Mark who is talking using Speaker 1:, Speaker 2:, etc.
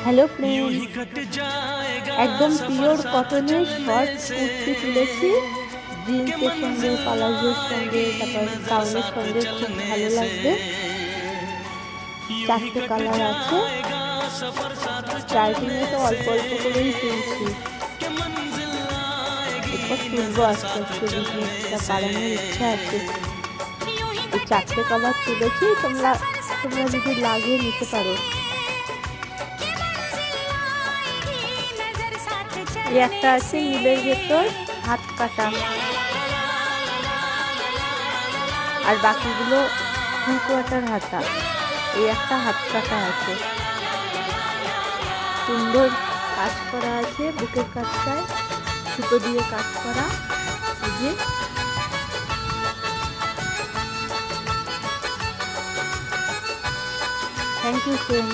Speaker 1: Hello friend, একদম pure কটনের short kurti তুলেছি। জিন্সের সঙ্গে, পালাজোর সঙ্গে, তারপর গাউনের সঙ্গে খুব ভালো লাগবে। 4টে কালার আছে। স্টার্টিংয়ে তো অল্প অল্প করেই তুলছি, এরপর তুলবো আস্তে আস্তে, বিজনেসটা বাড়ানোর ইচ্ছা আছে। এই 4টে কালার তুলেছি, তোমরা যদি লাগিয়ে নিতে পারো। এই একটা আছে নীলের ভেতর হাত কাটা, আর বাকিগুলো 3/4 হাতা। এই একটা হাত কাটা আছে, সুন্দর কাজ করা আছে। বুকের কাজটায় সুতো দিয়ে কাজ করা। এই যে থ্যাংক ইউ ফ্রেন্ড।